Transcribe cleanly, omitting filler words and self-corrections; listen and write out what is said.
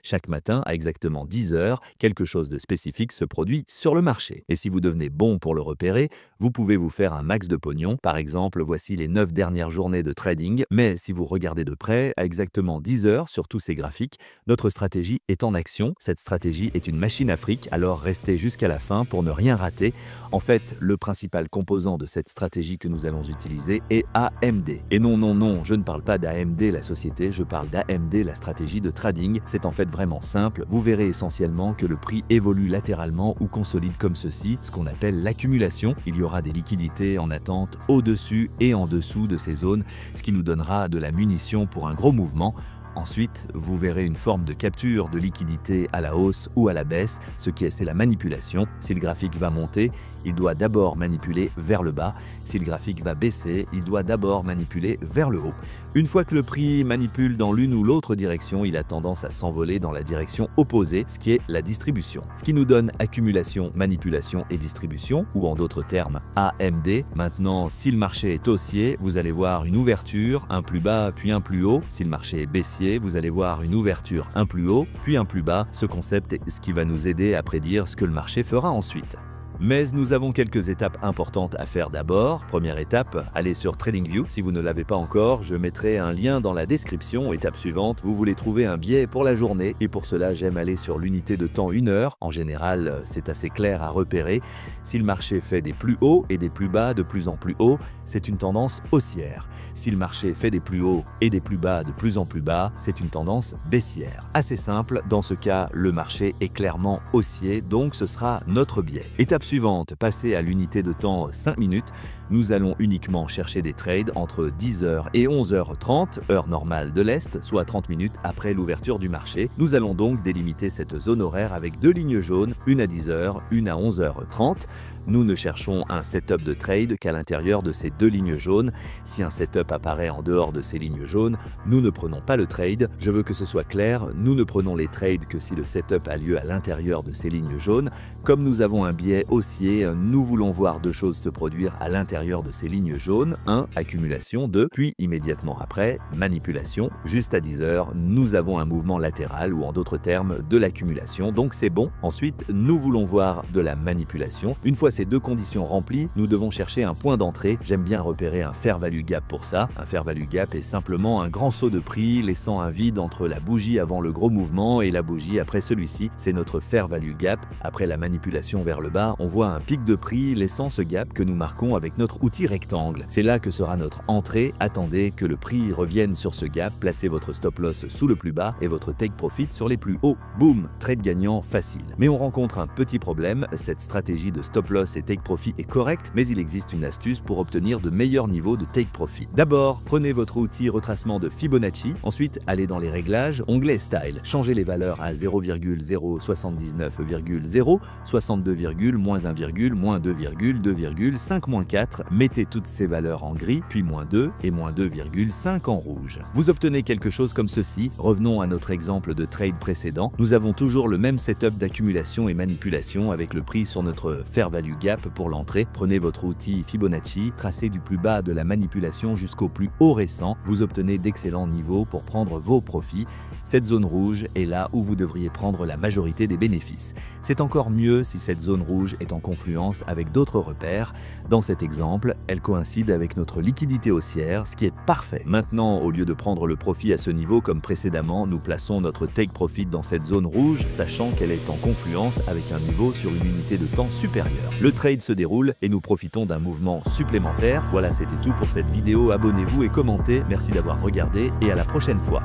Chaque matin, à exactement 10 heures, quelque chose de spécifique se produit sur le marché. Et si vous devenez bon pour le repérer, vous pouvez vous faire un max de pognon. Par exemple, voici les 9 dernières journées de trading. Mais si vous regardez de près, à exactement 10 heures sur tous ces graphiques, notre stratégie est en action. Cette stratégie est une machine à fric, alors restez jusqu'à la fin pour ne rien rater. En fait, le principal composant de cette stratégie que nous allons utiliser est AMD. Et non, je ne parle pas d'AMD la société, je parle d'AMD la stratégie de trading. C'est en fait vraiment simple. Vous verrez essentiellement que le prix évolue latéralement ou consolide comme ceci, ce qu'on appelle l'accumulation. Il y aura des liquidités en attente au-dessus et en dessous de ces zones, ce qui nous donnera de la munition pour un gros mouvement. Ensuite, vous verrez une forme de capture de liquidité à la hausse ou à la baisse, c'est la manipulation. Si le graphique va monter, il doit d'abord manipuler vers le bas. Si le graphique va baisser, il doit d'abord manipuler vers le haut. Une fois que le prix manipule dans l'une ou l'autre direction, il a tendance à s'envoler dans la direction opposée, ce qui est la distribution. Ce qui nous donne accumulation, manipulation et distribution, ou en d'autres termes AMD. Maintenant, si le marché est haussier, vous allez voir une ouverture, un plus bas puis un plus haut. Si le marché est baissier, vous allez voir une ouverture, un plus haut puis un plus bas. Ce concept est ce qui va nous aider à prédire ce que le marché fera ensuite. Mais nous avons quelques étapes importantes à faire d'abord. Première étape, allez sur TradingView. Si vous ne l'avez pas encore, je mettrai un lien dans la description. Étape suivante, vous voulez trouver un biais pour la journée et pour cela, j'aime aller sur l'unité de temps 1 heure. En général, c'est assez clair à repérer. Si le marché fait des plus hauts et des plus bas de plus en plus hauts, c'est une tendance haussière. Si le marché fait des plus hauts et des plus bas de plus en plus bas, c'est une tendance baissière. Assez simple, dans ce cas, le marché est clairement haussier, donc ce sera notre biais. Étape suivante, passer à l'unité de temps 5 minutes. Nous allons uniquement chercher des trades entre 10h et 11h30, heure normale de l'Est, soit 30 minutes après l'ouverture du marché. Nous allons donc délimiter cette zone horaire avec 2 lignes jaunes, une à 10h, une à 11h30. Nous ne cherchons un setup de trade qu'à l'intérieur de ces 2 lignes jaunes. Si un setup apparaît en dehors de ces lignes jaunes, nous ne prenons pas le trade. Je veux que ce soit clair, nous ne prenons les trades que si le setup a lieu à l'intérieur de ces lignes jaunes. Comme nous avons un biais haussier, nous voulons voir 2 choses se produire à l'intérieur de ces lignes jaunes. 1. Accumulation. 2. Puis immédiatement après, manipulation. Juste à 10 heures, nous avons un mouvement latéral ou en d'autres termes, de l'accumulation. Donc c'est bon. Ensuite, nous voulons voir de la manipulation. Une fois ces 2 conditions remplies, nous devons chercher un point d'entrée. J'aime bien repérer un fair value gap pour ça. Un fair value gap est simplement un grand saut de prix laissant un vide entre la bougie avant le gros mouvement et la bougie après celui-ci. C'est notre fair value gap. Après la manipulation vers le bas, on voit un pic de prix laissant ce gap que nous marquons avec notre outil rectangle. C'est là que sera notre entrée. Attendez que le prix revienne sur ce gap, placez votre stop loss sous le plus bas et votre take profit sur les plus hauts. Boum, trade gagnant facile. Mais on rencontre un petit problème, cette stratégie de stop loss et take profit est correcte, mais il existe une astuce pour obtenir de meilleurs niveaux de take profit. D'abord, prenez votre outil retracement de Fibonacci, ensuite allez dans les réglages, onglet Style, changez les valeurs à 0,079,0, 62, moins 1, moins 2, 2, 5, 4, mettez toutes ces valeurs en gris, puis moins 2 et moins 2,5 en rouge. Vous obtenez quelque chose comme ceci. Revenons à notre exemple de trade précédent. Nous avons toujours le même setup d'accumulation et manipulation avec le prix sur notre fair value gap pour l'entrée. Prenez votre outil Fibonacci, tracez du plus bas de la manipulation jusqu'au plus haut récent. Vous obtenez d'excellents niveaux pour prendre vos profits. Cette zone rouge est là où vous devriez prendre la majorité des bénéfices. C'est encore mieux si cette zone rouge est en confluence avec d'autres repères. Dans cet exemple, elle coïncide avec notre liquidité haussière, ce qui est parfait. Maintenant, au lieu de prendre le profit à ce niveau comme précédemment, nous plaçons notre take profit dans cette zone rouge, sachant qu'elle est en confluence avec un niveau sur une unité de temps supérieure. Le trade se déroule et nous profitons d'un mouvement supplémentaire. Voilà, c'était tout pour cette vidéo. Abonnez-vous et commentez. Merci d'avoir regardé et à la prochaine fois.